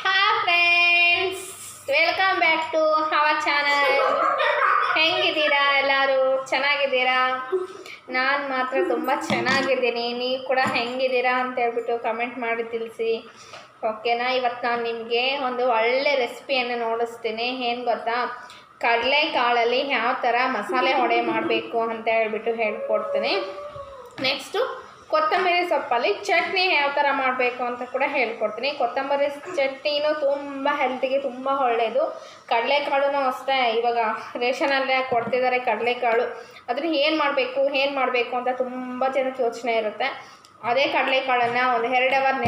Hi friends, welcome back to our channel. ಹೆಂಗಿದ್ದೀರಾ? ಎಲ್ಲರೂ ಚೆನ್ನಾಗಿದ್ದೀರಾ? ನಾನು ಮಾತ್ರ ತುಂಬ ಚೆನ್ನಾಗಿದ್ದೀನಿ. ನೀವು ಕೂಡ ಹೆಂಗಿದ್ದೀರಾ ಅಂತ ಹೇಳ್ಬಿಟ್ಟು ಕಮೆಂಟ್ ಮಾಡಿ ತಿಳಿಸಿ, ಓಕೆನಾ? ಇವತ್ತು ನಾನು ನಿಮಗೆ ಒಂದು ಒಳ್ಳೆ ರೆಸಿಪಿಯನ್ನು ನೋಡಿಸ್ತೀನಿ. ಏನು ಗೊತ್ತಾ, ಕಡಲೆಕಾಳಲ್ಲಿ ಯಾವ ಥರ ಮಸಾಲೆ ವಡೆ ಮಾಡಬೇಕು ಅಂತ ಹೇಳ್ಬಿಟ್ಟು ಹೇಳ್ಕೊಡ್ತೀನಿ. ನೆಕ್ಸ್ಟು ಕೊತ್ತಂಬರಿ ಸೊಪ್ಪಲ್ಲಿ ಚಟ್ನಿ ಯಾವ ಥರ ಮಾಡಬೇಕು ಅಂತ ಕೂಡ ಹೇಳ್ಕೊಡ್ತೀನಿ. ಕೊತ್ತಂಬರಿ ಚಟ್ನಿನೂ ತುಂಬ ಹೆಲ್ತಿಗೆ ತುಂಬ ಒಳ್ಳೆಯದು. ಕಡಲೆಕಾಳು ಅಷ್ಟೇ, ಇವಾಗ ರೇಷನಲ್ಲೇ ಕೊಡ್ತಿದ್ದಾರೆ ಕಡಲೆಕಾಳು. ಅದನ್ನು ಏನು ಮಾಡಬೇಕು ಅಂತ ತುಂಬ ಜನಕ್ಕೆ ಯೋಚನೆ ಇರುತ್ತೆ. ಅದೇ ಕಡಲೆಕಾಳನ್ನು ಒಂದು 2 ಅವರ್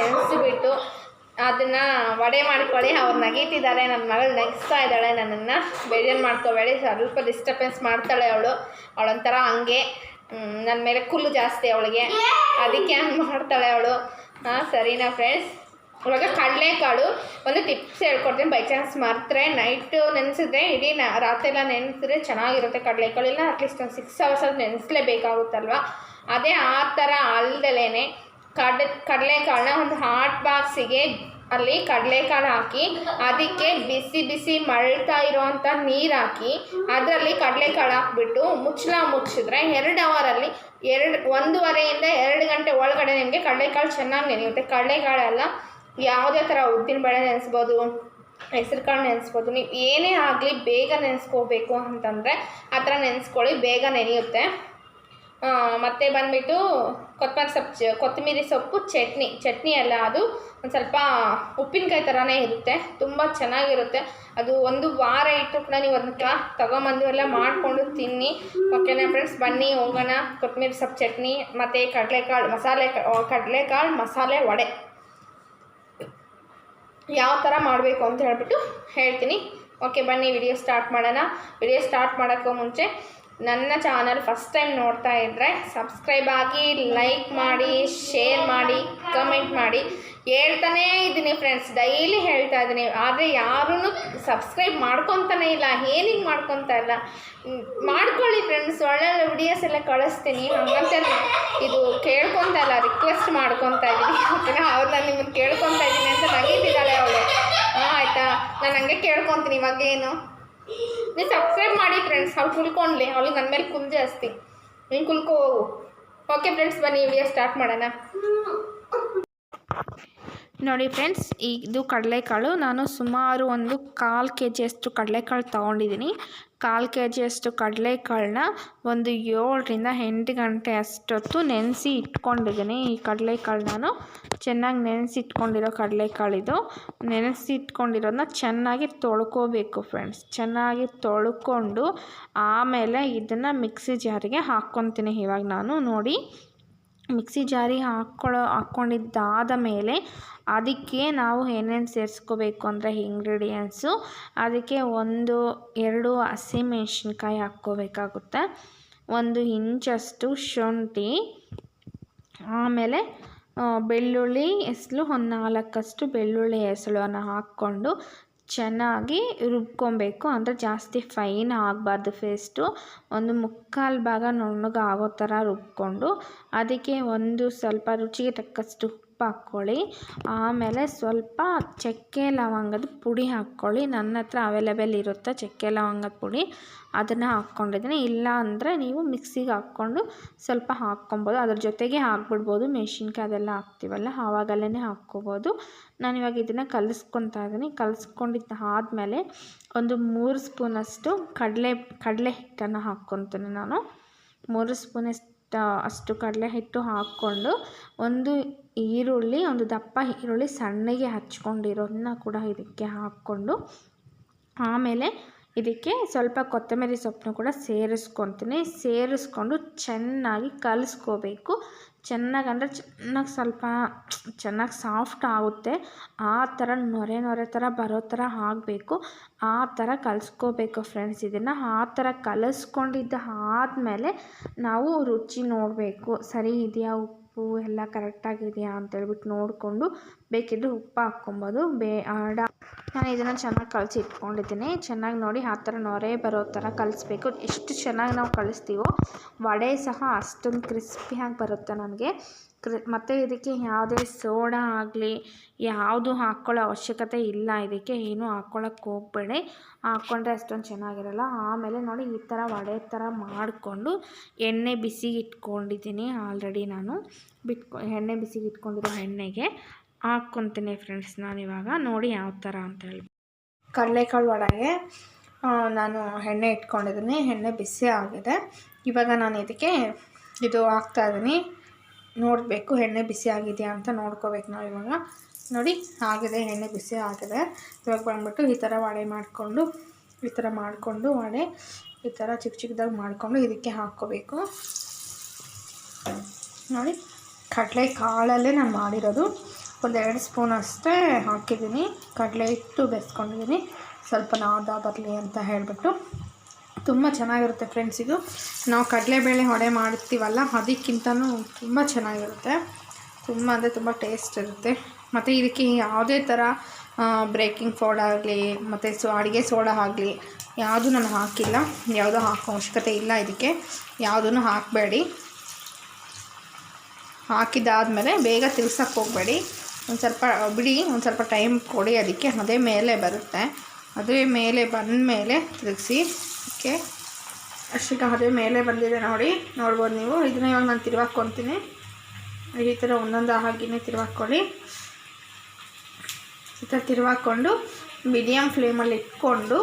ನೆನೆಸಿಬಿಟ್ಟು ಅದನ್ನು ವಡೆ ಮಾಡ್ಕೊಳ್ಳಿ. ಅವ್ರು ನಗೀತಿದ್ದಾರೆ, ನನ್ನ ಮಗಳು ನಗಿಸ್ತಾ ಇದ್ದಾಳೆ. ನನ್ನನ್ನು ಬೇಜಾರು ಮಾಡ್ಕೋಬೇಡಿ, ಸ್ವಲ್ಪ ಡಿಸ್ಟರ್ಬೆನ್ಸ್ ಮಾಡ್ತಾಳೆ ಅವಳೊಂಥರ ಹಂಗೆ. ನನ್ನ ಮೇಲೆ ಕುಲ್ಲು ಜಾಸ್ತಿ ಅವಳಿಗೆ, ಅದಕ್ಕೆ ಹಂಗೆ ಮಾಡ್ತಾಳೆ ಅವಳು. ಸರಿನಾ ಫ್ರೆಂಡ್ಸ್? ಇವಾಗ ಕಡಲೆಕಾಳು ಒಂದು ಟಿಪ್ಸ್ ಹೇಳ್ಕೊಡ್ತೀನಿ. ಬೈ ಚಾನ್ಸ್ ಮರ್ತರೆ ನೈಟು ನೆನೆಸಿದ್ರೆ ಇಡೀ ರಾತ್ರಿ ಎಲ್ಲ ನೆನೆಸಿದ್ರೆ ಚೆನ್ನಾಗಿರುತ್ತೆ ಕಡಲೆಕಾಳು. ಇಲ್ಲ ಅಟ್ಲೀಸ್ಟ್ ಒಂದು 6 hours ನೆನೆಸಲೇಬೇಕಾಗುತ್ತಲ್ವ. ಅದೇ ಆ ಥರ ಅಲ್ದಲೇ ಕಡಲೆಕಾಳನ್ನ ಒಂದು ಹಾಟ್ ಬಾಕ್ಸಿಗೆ ಅಲ್ಲಿ ಕಡಲೆಕಾಳು ಹಾಕಿ, ಅದಕ್ಕೆ ಬಿಸಿ ಮಳ್ತಾ ಇರೋವಂಥ ನೀರು ಹಾಕಿ, ಅದರಲ್ಲಿ ಕಡಲೆಕಾಳು ಹಾಕ್ಬಿಟ್ಟು ಮುಚ್ಚಿದ್ರೆ 2 ಅವರಲ್ಲಿ 1.5 ಇಂದ 2 ಗಂಟೆ ಒಳಗಡೆ ನಿಮಗೆ ಕಡಲೆಕಾಳು ಚೆನ್ನಾಗಿ ನೆನೆಯುತ್ತೆ. ಕಡಲೆಕಾಳೆಲ್ಲ ಯಾವುದೇ ಥರ ಉದ್ದಿನಬೇಳೆ ನೆನೆಸ್ಬೋದು, ಹೆಸರು ಕಾಳು ನೆನೆಸ್ಬೋದು. ನೀವು ಏನೇ ಆಗಲಿ ಬೇಗ ನೆನೆಸ್ಕೋಬೇಕು ಅಂತಂದರೆ ಆ ಥರ ನೆನೆಸ್ಕೊಳ್ಳಿ, ಬೇಗ ನೆನೆಯುತ್ತೆ. ಮತ್ತು ಬಂದುಬಿಟ್ಟು ಕೊತ್ತಂಬರಿ ಸೊಪ್ಪು ಚಟ್ನಿ ಅಲ್ಲ, ಅದು ಒಂದು ಸ್ವಲ್ಪ ಉಪ್ಪಿನಕಾಯಿ ಥರನೇ ಇರುತ್ತೆ, ತುಂಬ ಚೆನ್ನಾಗಿರುತ್ತೆ. ಅದು 1 ವಾರ ಇಟ್ಟು ಕೂಡ ನೀವು ಅದನ್ನ ತೊಗೊಂಬಂದು ಎಲ್ಲ ಮಾಡಿಕೊಂಡು ತಿನ್ನಿ, ಓಕೆನಾ ಫ್ರೆಂಡ್ಸ್? ಬನ್ನಿ ಹೋಗೋಣ. ಕೊತ್ತಂಬರಿ ಸೊಪ್ಪು ಚಟ್ನಿ ಮತ್ತು ಕಡಲೆಕಾಳು ಮಸಾಲೆ ವಡೆ ಯಾವ ಥರ ಮಾಡಬೇಕು ಅಂತ ಹೇಳ್ಬಿಟ್ಟು ಹೇಳ್ತೀನಿ. ಓಕೆ, ಬನ್ನಿ ವಿಡಿಯೋ ಸ್ಟಾರ್ಟ್ ಮಾಡೋಣ. ವಿಡಿಯೋ ಸ್ಟಾರ್ಟ್ ಮಾಡೋಕ್ಕೂ ಮುಂಚೆ ನನ್ನ ಚಾನಲ್ ಫಸ್ಟ್ ಟೈಮ್ ನೋಡ್ತಾ ಇದ್ದರೆ ಸಬ್ಸ್ಕ್ರೈಬ್ ಆಗಿ, ಲೈಕ್ ಮಾಡಿ, ಶೇರ್ ಮಾಡಿ, ಕಮೆಂಟ್ ಮಾಡಿ. ಹೇಳ್ತಾನೇ ಇದ್ದೀನಿ ಫ್ರೆಂಡ್ಸ್, ಡೈಲಿ ಹೇಳ್ತಾ ಇದ್ದೀನಿ. ಆದರೆ ಯಾರೂ ಸಬ್ಸ್ಕ್ರೈಬ್ ಮಾಡ್ಕೊತಾನೇ ಇಲ್ಲ. ಏನಿಗೆ ಮಾಡ್ಕೊತಾ ಇಲ್ಲ? ಮಾಡ್ಕೊಳ್ಳಿ ಫ್ರೆಂಡ್ಸ್, ಒಳ್ಳೊಳ್ಳೆ ವಿಡಿಯೋಸ್ ಎಲ್ಲ ಕಳಿಸ್ತೀನಿ. ಹಂಗಂತ ಇದು ಕೇಳ್ಕೊತಾ ಇಲ್ಲ, ರಿಕ್ವೆಸ್ಟ್ ಮಾಡ್ಕೊತಾ ಇದ್ದೀನಿ, ಓಕೆನಾ? ಅವ್ರು ನಾನು ನಿಮ್ಮನ್ನು ಕೇಳ್ಕೊತಾ ಇದ್ದೀನಿ ಅಂತ ನಗೀತಿದ್ದಾಳೆ ಅವಳು. ಆಯಿತಾ, ನಾನು ಹಂಗೆ ಕೇಳ್ಕೊತೀನಿ. ಇವಾಗೇನು ನೀವು ಸಬ್ಸ್ಕ್ರೈಬ್ ಮಾಡಿ ಫ್ರೆಂಡ್ಸ್. ಅವ್ಳು ಕುಲ್ಕೊಂಡ್ಲಿ, ಅವಳಿಗೆ ನನ್ನ ಮೇಲೆ ಕುಲ್ ಜಾಸ್ತಿ. ನೀನು ಕುಲ್ಕೋ ಹೋಗು. ಓಕೆ ಫ್ರೆಂಡ್ಸ್, ಬನ್ನಿ ವಿಡಿಯೋ ಸ್ಟಾರ್ಟ್ ಮಾಡೋಣ. ನೋಡಿ ಫ್ರೆಂಡ್ಸ್, ಇದು ಕಡಲೆಕಾಳು. ನಾನು ಸುಮಾರು ಒಂದು 1/4 kg ಕಡಲೆಕಾಳು ತೊಗೊಂಡಿದ್ದೀನಿ. 1/4 kg ಕಡಲೆಕಾಳನ್ನ ಒಂದು 7 ರಿಂದ 8 ಗಂಟೆ ಅಷ್ಟೊತ್ತು ನೆನೆಸಿ ಇಟ್ಕೊಂಡಿದ್ದೀನಿ. ಈ ಕಡಲೆಕಾಳು ನಾನು ಚೆನ್ನಾಗಿ ನೆನೆಸಿ ಇಟ್ಕೊಂಡಿರೋ ಕಡಲೆಕಾಳಿದು. ನೆನೆಸಿ ಇಟ್ಕೊಂಡಿರೋದನ್ನ ಚೆನ್ನಾಗಿ ತೊಳ್ಕೋಬೇಕು ಫ್ರೆಂಡ್ಸ್. ಚೆನ್ನಾಗಿ ತೊಳ್ಕೊಂಡು ಆಮೇಲೆ ಇದನ್ನು ಮಿಕ್ಸಿ ಜಾರಿಗೆ ಹಾಕ್ಕೊತೀನಿ. ಇವಾಗ ನಾನು ನೋಡಿ ಮಿಕ್ಸಿ ಜಾರಿಗೆ ಹಾಕ್ಕೊಂಡಿದ್ದಾದ ಮೇಲೆ ಅದಕ್ಕೆ ನಾವು ಏನೇನು ಸೇರಿಸ್ಕೋಬೇಕು ಅಂದರೆ ಇಂಗ್ರೀಡಿಯೆಂಟ್ಸು, ಅದಕ್ಕೆ 1-2 ಹಸಿಮೆಣ್ಸಿನ್ಕಾಯಿ ಹಾಕ್ಕೋಬೇಕಾಗುತ್ತೆ, 1 ಇಂಚಷ್ಟು ಶುಂಠಿ, ಆಮೇಲೆ ಬೆಳ್ಳುಳ್ಳಿ ಎಸಳು, ಒಂದು 4 ಬೆಳ್ಳುಳ್ಳಿ ಎಸಳನ್ನು ಹಾಕ್ಕೊಂಡು ಚೆನ್ನಾಗಿ ರುಬ್ಕೊಬೇಕು. ಅಂದರೆ ಜಾಸ್ತಿ ಫೈನ್ ಆಗಬಾರ್ದು ಪೇಸ್ಟು, ಒಂದು 3/4 ಭಾಗ ನುಣ್ಣಗೆ ಆಗೋ ಥರ ರುಬ್ಕೊಂಡು ಅದಕ್ಕೆ ಸ್ವಲ್ಪ ರುಚಿಗೆ ತಕ್ಕಷ್ಟು ಉಪ್ಪು ಹಾಕ್ಕೊಳ್ಳಿ. ಆಮೇಲೆ ಸ್ವಲ್ಪ ಚಕ್ಕೆ ಲವಂಗದ ಪುಡಿ ಹಾಕ್ಕೊಳ್ಳಿ. ನನ್ನ ಹತ್ರ ಅವೈಲೇಬಲ್ ಇರುತ್ತೆ ಚಕ್ಕೆ ಲವಂಗದ ಪುಡಿ, ಅದನ್ನು ಹಾಕ್ಕೊಂಡಿದ್ದೀನಿ. ಇಲ್ಲ ಅಂದರೆ ನೀವು ಮಿಕ್ಸಿಗೆ ಹಾಕ್ಕೊಂಡು ಸ್ವಲ್ಪ ಹಾಕ್ಕೊಬೋದು. ಅದ್ರ ಜೊತೆಗೆ ಹಾಕ್ಬಿಡ್ಬೋದು, ಮೆಣಸಿನ್ಕಾಯಿ ಅದೆಲ್ಲ ಹಾಕ್ತೀವಲ್ಲ ಆವಾಗಲೇ ಹಾಕ್ಕೋಬೋದು. ನಾನಿವಾಗ ಇದನ್ನು ಕಲಿಸ್ಕೊತಾ ಇದ್ದೀನಿ. ಕಲಿಸ್ಕೊಂಡಿದ್ದಾದಮೇಲೆ ಒಂದು 3 ಸ್ಪೂನಷ್ಟು ಕಡಲೆ ಹಿಟ್ಟನ್ನು ಹಾಕ್ಕೊತೀನಿ. ನಾನು 3 ಸ್ಪೂನಷ್ಟು ಕಡಲೆ ಹಿಟ್ಟು ಹಾಕ್ಕೊಂಡು ಒಂದು ದಪ್ಪ ಈರುಳ್ಳಿ ಸಣ್ಣಗೆ ಹಚ್ಕೊಂಡಿರೋದನ್ನ ಕೂಡ ಇದಕ್ಕೆ ಹಾಕ್ಕೊಂಡು, ಆಮೇಲೆ ಇದಕ್ಕೆ ಸ್ವಲ್ಪ ಕೊತ್ತಂಬರಿ ಸೊಪ್ಪನ್ನು ಕೂಡ ಸೇರಿಸ್ಕೊಂಡು ಚೆನ್ನಾಗಿ ಕಲಿಸ್ಕೋಬೇಕು. ಚೆನ್ನಾಗಿ ಸಾಫ್ಟ್ ಆಗುತ್ತೆ. ಆ ಥರ ನೊರೆ ಥರ ಬರೋ ಥರ ಆಗಬೇಕು. ಆ ಥರ ಕಲಿಸ್ಕೋಬೇಕು ಫ್ರೆಂಡ್ಸ್. ಇದನ್ನು ಆ ಥರ ಕಲಿಸ್ಕೊಂಡಿದ್ದ ಆದಮೇಲೆ ನಾವು ರುಚಿ ನೋಡಬೇಕು, ಸರಿ ಇದೆಯಾ, ಉಪ್ಪು ಎಲ್ಲ ಕರೆಕ್ಟಾಗಿದೆಯಾ ಅಂತೇಳ್ಬಿಟ್ಟು ನೋಡಿಕೊಂಡು ಬೇಕಿದ್ದರೆ ಉಪ್ಪು ಹಾಕ್ಕೊಬೋದು. ನಾನು ಇದನ್ನು ಚೆನ್ನಾಗಿ ಕಲಸಿ ಇಟ್ಕೊಂಡಿದ್ದೀನಿ. ಚೆನ್ನಾಗಿ ನೋಡಿ ಆ ಥರ ನೊರೆ ಬರೋ ಥರ ಕಲಿಸ್ಬೇಕು. ಎಷ್ಟು ಚೆನ್ನಾಗಿ ನಾವು ಕಲಿಸ್ತೀವೋ ವಡೆ ಸಹ ಅಷ್ಟೊಂದು ಕ್ರಿಸ್ಪಿಯಾಗಿ ಬರುತ್ತೆ. ನನಗೆ ಮತ್ತು ಇದಕ್ಕೆ ಯಾವುದೇ ಸೋಡಾ ಆಗಲಿ ಯಾವುದು ಹಾಕ್ಕೊಳ್ಳೋ ಅವಶ್ಯಕತೆ ಇಲ್ಲ. ಇದಕ್ಕೆ ಏನೂ ಹಾಕ್ಕೊಳ್ಳೋಕ್ಕೆ ಹೋಗಬೇಡಿ, ಹಾಕ್ಕೊಂಡ್ರೆ ಅಷ್ಟೊಂದು ಚೆನ್ನಾಗಿರಲ್ಲ. ಆಮೇಲೆ ನೋಡಿ ಈ ಥರ ವಡೆ ಥರ ಮಾಡಿಕೊಂಡು ಎಣ್ಣೆ ಬಿಸಿಗೆ ಇಟ್ಕೊಂಡಿದ್ದೀನಿ. ಆಲ್ರೆಡಿ ನಾನು ಎಣ್ಣೆ ಬಿಸಿಗೆ ಇಟ್ಕೊಂಡಿರೋ ಎಣ್ಣೆಗೆ ಹಾಕ್ಕೊತೀನಿ ಫ್ರೆಂಡ್ಸ್. ನಾನಿವಾಗ ನೋಡಿ ಯಾವ ಥರ ಅಂತ ಹೇಳಿ ಕಡಲೆಕಾಳು ವಡೆಗೆ ನಾನು ಎಣ್ಣೆ ಇಟ್ಕೊಂಡಿದ್ದೀನಿ. ಎಣ್ಣೆ ಬಿಸಿ ಆಗಿದೆ. ಇವಾಗ ನಾನು ಇದಕ್ಕೆ ಇದು ಹಾಕ್ತಾಯಿದ್ದೀನಿ. ನೋಡಬೇಕು ಎಣ್ಣೆ ಬಿಸಿ ಆಗಿದೆಯಾ ಅಂತ ನೋಡ್ಕೋಬೇಕು ನಾವು. ಇವಾಗ ನೋಡಿ ಆಗಿದೆ, ಎಣ್ಣೆ ಬಿಸಿ ಆಗಿದೆ. ಇವಾಗ ಬಂದ್ಬಿಟ್ಟು ಈ ಥರ ವಡೆ ಮಾಡಿಕೊಂಡು ವಡೆ ಈ ಥರ ಚಿಕ್ಕ ಚಿಕ್ಕದಾಗಿ ಮಾಡಿಕೊಂಡು ಇದಕ್ಕೆ ಹಾಕ್ಕೋಬೇಕು. ನೋಡಿ ಕಡಲೆ ಕಾಳಲ್ಲೇ ನಾನು ಮಾಡಿರೋದು. ಒಂದು 2 ಸ್ಪೂನ್ ಅಷ್ಟೇ ಹಾಕಿದ್ದೀನಿ. ಕಡಲೆ ಹಿಟ್ಟು ಬೆರೆಸ್ಕೊಂಡಿದ್ದೀನಿ, ಸ್ವಲ್ಪ ನಾದ ಬರಲಿ ಅಂತ ಹೇಳಿಬಿಟ್ಟು. ತುಂಬ ಚೆನ್ನಾಗಿರುತ್ತೆ ಫ್ರೆಂಡ್ಸ್. ಇದು ನಾವು ಕಡಲೆಬೇಳೆ ವಡೆ ಮಾಡ್ತೀವಲ್ಲ ಅದಕ್ಕಿಂತನೂ ತುಂಬ ಚೆನ್ನಾಗಿರುತ್ತೆ. ತುಂಬ ಅಂದರೆ ತುಂಬ ಟೇಸ್ಟ್ ಇರುತ್ತೆ. ಮತ್ತು ಇದಕ್ಕೆ ಯಾವುದೇ ಥರ ಬೇಕಿಂಗ್ ಸೋಡಾ ಆಗಲಿ ಮತ್ತು ಅಡುಗೆ ಸೋಡಾ ಆಗಲಿ ಯಾವುದೂ ನಾನು ಹಾಕಿಲ್ಲ. ಯಾವುದೂ ಹಾಕೋ ಅವಶ್ಯಕತೆ ಇಲ್ಲ. ಇದಕ್ಕೆ ಯಾವುದೂ ಹಾಕಬೇಡಿ. ಹಾಕಿದ್ದಾದಮೇಲೆ ಬೇಗ ತಿರ್ಸೋಕ್ಕೆ ಹೋಗಬೇಡಿ. ಒಂದು ಸ್ವಲ್ಪ ಬಿಡಿ, ಒಂದು ಸ್ವಲ್ಪ ಟೈಮ್ ಕೊಡಿ ಅದಕ್ಕೆ. ಅದೇ ಮೇಲೆ ಬರುತ್ತೆ. ಅದೇ ಮೇಲೆ ಬಂದ ಮೇಲೆ ತಿರುಗಿಸಿ. ಓಕೆ, ಅಷ್ಟಕ್ಕೆ ಅದೇ ಮೇಲೆ ಬಂದಿದೆ ನೋಡ್ಬೋದು ನೀವು. ಇದನ್ನ ಇವಾಗ ನಾನು ತಿರುವಾಕ್ಕೊತೀನಿ. ಈ ಥರ ಒಂದೊಂದು ಹಾಗೆಯೇ ತಿರುವಾಕ್ಕೊಳ್ಳಿ. ಈ ಥರ ತಿರುವಾಕ್ಕೊಂಡು ಮೀಡಿಯಮ್ ಫ್ಲೇಮಲ್ಲಿ ಇಟ್ಕೊಂಡು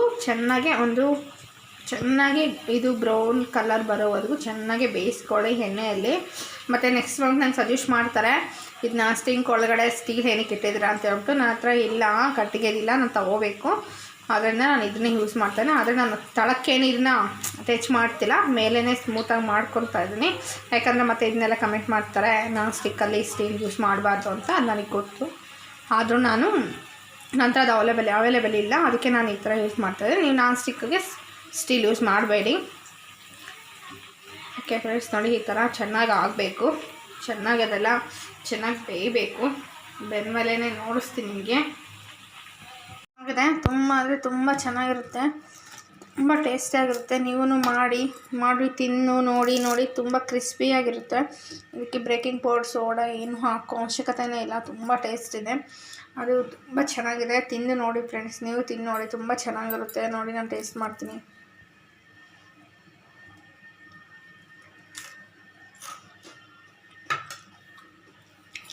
ಚೆನ್ನಾಗಿ ಇದು ಬ್ರೌನ್ ಕಲರ್ ಬರೋವರೆಗೂ ಚೆನ್ನಾಗಿ ಬೇಯಿಸ್ಕೊಳ್ಳಿ ಎಣ್ಣೆಯಲ್ಲಿ. ಮತ್ತು ನೆಕ್ಸ್ಟ್ ಮಂತ್ ನಂಗೆ ಸಜೆಸ್ಟ್ ಮಾಡ್ತಾರೆ, ಇದು ನಾಸ್ಟಿಂಗ್ ಒಳಗಡೆ ಸ್ಟೀಲ್ ಏನಕ್ಕೆ ಇಟ್ಟಿದ್ದೀರಾ ಅಂತ ಹೇಳ್ಬಿಟ್ಟು. ನನ್ನ ಹತ್ರ ಇಲ್ಲ, ಕಟ್ಟಿಗೆದಿಲ್ಲ, ನಾನು ತೊಗೋಬೇಕು. ಅದರಿಂದ ನಾನು ಇದನ್ನೇ ಯೂಸ್ ಮಾಡ್ತೇನೆ. ಆದರೆ ನಾನು ತಳಕ್ಕೇನು ಇದನ್ನ ಟಚ್ ಮಾಡ್ತಿಲ್ಲ, ಮೇಲೇ ಸ್ಮೂತಾಗಿ ಮಾಡ್ಕೊತಾ ಇದ್ದೀನಿ. ಯಾಕಂದರೆ ಮತ್ತೆ ಇದನ್ನೆಲ್ಲ ಕಮೆಂಟ್ ಮಾಡ್ತಾರೆ ನಾನು ಸ್ಟಿಕ್ಕಲ್ಲಿ ಸ್ಟೀಲ್ ಯೂಸ್ ಮಾಡಬಾರ್ದು ಅಂತ. ಅದು ನನಗೆ ಗೊತ್ತು. ಆದರೂ ನಾನು ನಂತರ ಅದು ಅವೈಲೇಬಲ್ ಇಲ್ಲ, ಅದಕ್ಕೆ ನಾನು ಈ ಥರ ಯೂಸ್ ಮಾಡ್ತಾಯಿದ್ದೀನಿ. ನೀವು ನಾನ್ ಸ್ಟಿಕ್ಕಿಗೆ ಸ್ಟೀಲ್ ಯೂಸ್ ಮಾಡಬೇಡಿ. ಓಕೆ ಫ್ರೆಂಡ್ಸ್, ನೋಡಿ ಈ ಥರ ಚೆನ್ನಾಗಿ ಆಗಬೇಕು. ಚೆನ್ನಾಗಿ ಅದೆಲ್ಲ ಚೆನ್ನಾಗಿ ಬೇಯಬೇಕು. ಬೆಂದಮೇಲೆ ನೋಡಿಸ್ತೀನಿ ನಿಮಗೆ. ಆಗಿದೆ, ತುಂಬ ಅಂದರೆ ತುಂಬ ಚೆನ್ನಾಗಿರುತ್ತೆ, ತುಂಬ ಟೇಸ್ಟಿಯಾಗಿರುತ್ತೆ. ನೀವು ಮಾಡಿ ತಿನ್ನು ನೋಡಿ ತುಂಬ ಕ್ರಿಸ್ಪಿಯಾಗಿರುತ್ತೆ. ಇದಕ್ಕೆ ಬೇಕಿಂಗ್ ಪೌಡರ್ ಸೋಡಾ ಏನು ಹಾಕೋ ಅವಶ್ಯಕತೆಯೇ ಇಲ್ಲ. ತುಂಬ ಟೇಸ್ಟ್ ಇದೆ, ಅದು ತುಂಬ ಚೆನ್ನಾಗಿದೆ. ತಿಂದು ನೋಡಿ ಫ್ರೆಂಡ್ಸ್, ನೀವು ತಿಂದು ನೋಡಿ, ತುಂಬ ಚೆನ್ನಾಗಿರುತ್ತೆ. ನೋಡಿ ನಾನು ಟೇಸ್ಟ್ ಮಾಡ್ತೀನಿ.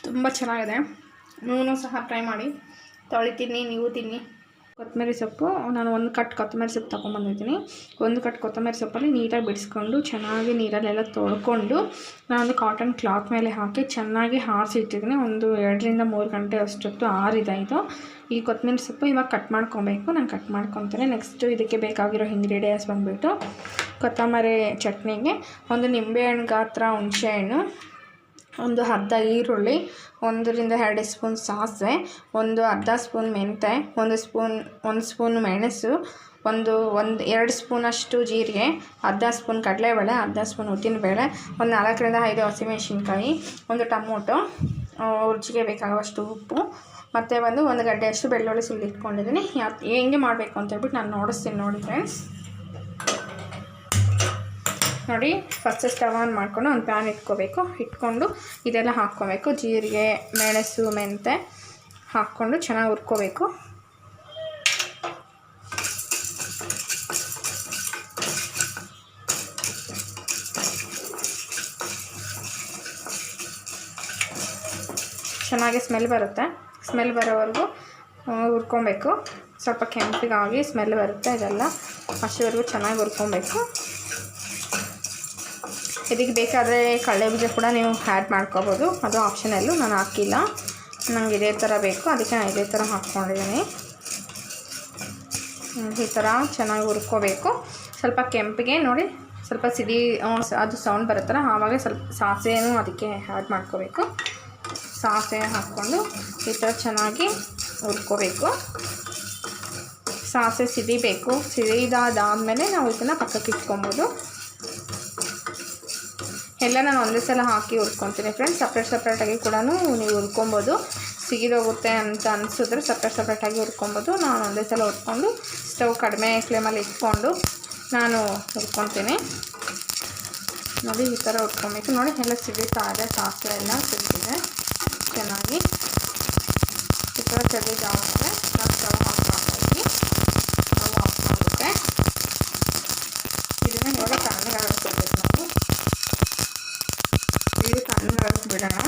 ತುಂಬ ಚೆನ್ನಾಗಿದೆ. ನೀವು ಸಹ ಟ್ರೈ ಮಾಡಿ, ತೊಳಿತೀನಿ, ನೀವು ತಿನ್ನಿ. ಕೊತ್ತಂಬರಿ ಸೊಪ್ಪು ನಾನು 1 ಕಟ್ ಕೊತ್ತಂಬರಿ ಸೊಪ್ಪು ತೊಗೊಂಬಂದಿದ್ದೀನಿ. 1 ಕಟ್ ಕೊತ್ತಂಬರಿ ಸೊಪ್ಪಲ್ಲಿ ನೀಟಾಗಿ ಬಿಡಿಸ್ಕೊಂಡು ಚೆನ್ನಾಗಿ ನೀರಲ್ಲೆಲ್ಲ ತೊಳ್ಕೊಂಡು ನಾನೊಂದು ಕಾಟನ್ ಕ್ಲಾತ್ ಮೇಲೆ ಹಾಕಿ ಚೆನ್ನಾಗಿ ಆರಿಸಿಟ್ಟಿದ್ದೀನಿ. ಒಂದು 2 ರಿಂದ 3 ಗಂಟೆ ಅಷ್ಟೊತ್ತು ಆರಿದೆ ಇದು. ಈ ಕೊತ್ತಂಬರಿ ಸೊಪ್ಪು ಇವಾಗ ಕಟ್ ಮಾಡ್ಕೊಬೇಕು. ನಾನು ಕಟ್ ಮಾಡ್ಕೊತೀನಿ. ನೆಕ್ಸ್ಟು ಇದಕ್ಕೆ ಬೇಕಾಗಿರೋ ಇಂಗ್ರೀಡಿಯೆಂಟ್ಸ್ ಬಂದುಬಿಟ್ಟು ಕೊತ್ತಂಬರಿ ಚಟ್ನಿಗೆ ಒಂದು ನಿಂಬೆಹಣ್ಣು ಗಾತ್ರ ಹುಣಸೆಹಣ್ಣು, ಒಂದು ಅರ್ಧ ಈರುಳ್ಳಿ, 1 ರಿಂದ 2 ಸ್ಪೂನ್ ಸಾಸಿವೆ, ಒಂದು ಅರ್ಧ ಸ್ಪೂನ್ ಮೆಂತ್ಯ, 1 ಸ್ಪೂನ್ ಮೆಣಸು, 2 ಸ್ಪೂನಷ್ಟು ಜೀರಿಗೆ, ಅರ್ಧ ಸ್ಪೂನ್ ಕಡಲೆಬೇಳೆ, ಅರ್ಧ ಸ್ಪೂನ್ ಉದ್ದಿನಬೇಳೆ, ಒಂದು 4 ರಿಂದ 5 ಹಸಿಮೆಣಸಿನ್ಕಾಯಿ, ಒಂದು ಟೊಮೊಟೊ, ರುಚಿಗೆ ಬೇಕಾಗುವಷ್ಟು ಉಪ್ಪು, ಮತ್ತು 1 ಗಡ್ಡೆಯಷ್ಟು ಬೆಳ್ಳುಳ್ಳಿ ಸುಲಿದಿಟ್ಕೊಂಡಿದ್ದೀನಿ. ಹೆಂಗೆ ಮಾಡಬೇಕು ಅಂತ ಹೇಳ್ಬಿಟ್ಟು ನಾನು ನೋಡಿಸ್ತೀನಿ ನೋಡಿ ಫ್ರೆಂಡ್ಸ್. ನೋಡಿ, ಫಸ್ಟ್ ಸ್ಟವ್ ಆನ್ ಮಾಡ್ಕೊಂಡು ಒಂದು ಪ್ಯಾನ್ ಇಟ್ಕೊಂಡು ಇದೆಲ್ಲ ಹಾಕ್ಕೋಬೇಕು. ಜೀರಿಗೆ, ಮೆಣಸು, ಮೆಂತ್ಯ ಹಾಕ್ಕೊಂಡು ಚೆನ್ನಾಗಿ ಹುರ್ಕೋಬೇಕು. ಚೆನ್ನಾಗಿ ಸ್ಮೆಲ್ ಬರುತ್ತೆ. ಸ್ಮೆಲ್ ಬರೋವರೆಗೂ ಹುರ್ಕೊಬೇಕು. ಸ್ವಲ್ಪ ಕೆಂಪಿಗಾಗಿ ಸ್ಮೆಲ್ ಬರುತ್ತೆ ಇದೆಲ್ಲ, ಅಷ್ಟವರೆಗೂ ಚೆನ್ನಾಗಿ ಹುರ್ಕೊಬೇಕು. ಇದಕ್ಕೆ ಬೇಕಾದರೆ ಕಡಲೆಬೀಜ ಕೂಡ ನೀವು ಆ್ಯಡ್ ಮಾಡ್ಕೋಬೋದು, ಅದು ಆಪ್ಷನಲ್ಲು. ನಾನು ಹಾಕಿಲ್ಲ, ನಂಗೆ ಇದೇ ಥರ ಬೇಕು, ಅದಕ್ಕೆ ನಾನು ಇದೇ ಥರ ಹಾಕ್ಕೊಂಡಿದ್ದೀನಿ. ಈ ಥರ ಚೆನ್ನಾಗಿ ಹುರ್ಕೋಬೇಕು. ಸ್ವಲ್ಪ ಕೆಂಪಿಗೆ ನೋಡಿ, ಸ್ವಲ್ಪ ಸಿಡಿ ಅದು ಸೌಂಡ್ ಬರುತ್ತಲ್ಲ, ಆವಾಗ ಸ್ವಲ್ಪ ಸಾಸಿವೆನೂ ಅದಕ್ಕೆ ಆ್ಯಡ್ ಮಾಡ್ಕೋಬೇಕು. ಸಾಸಿವೆ ಹಾಕ್ಕೊಂಡು ಈ ಥರ ಚೆನ್ನಾಗಿ ಹುರ್ಕೋಬೇಕು. ಸಾಸಿವೆ ಸಿಡಿಬೇಕು. ಸಿಡಿದಾದಾದಮೇಲೆ ನಾವು ಇದನ್ನು ಪಕ್ಕಕ್ಕೆ ಇಟ್ಕೊಬೋದು. ಎಲ್ಲ ನಾನು ಒಂದೇ ಸಲ ಹಾಕಿ ಹುರ್ಕೊತೀನಿ ಫ್ರೆಂಡ್ಸ್. ಸಪ್ರೇಟಾಗಿ ಕೂಡ ನೀವು ಹುರ್ಕೊಬೋದು. ಸಿಗಿದೋಗುತ್ತೆ ಅಂತ ಅನಿಸಿದ್ರೆ ಸಪ್ರೇಟಾಗಿ ಹುರ್ಕೊಬೋದು. ನಾನು ಒಂದೇ ಸಲ ಹುರ್ಕೊಂಡು ಸ್ಟವ್ ಕಡಿಮೆ ಫ್ಲೇಮಲ್ಲಿ ಇಟ್ಕೊಂಡು ನಾನು ಹುರ್ಕೊತೀನಿ. ನೋಡಿ ಈ ಥರ ಹುರ್ಕೊಬೇಕು. ನೋಡಿ ಎಲ್ಲ ಸಿಡಿತಾ ಇದೆ, ಸಾಸಿವೆ ಎಲ್ಲ ಸಿಡಿದಿದೆ ಚೆನ್ನಾಗಿ. ಈ ಥರ ಸಿಡಿದಾದ್ಮೇಲೆ ನಾವು ಸ್ಟವ್ ಆಫ್ ಮಾಡ್ತಾಯಿದ್ವಿ. ಸ್ಟವ್ ಆಫ್ ಮಾಡಿಬಿಟ್ಟೆ ಇದನ್ನು ಇವಾಗ ತಣ್ಣಗಾಗಿಸ್ಬಿಡ್ಬೇಕು. ನಾವು ಇದು ತಣ್ಣಗಾಗಿಸ್ಬಿಡೋಣ.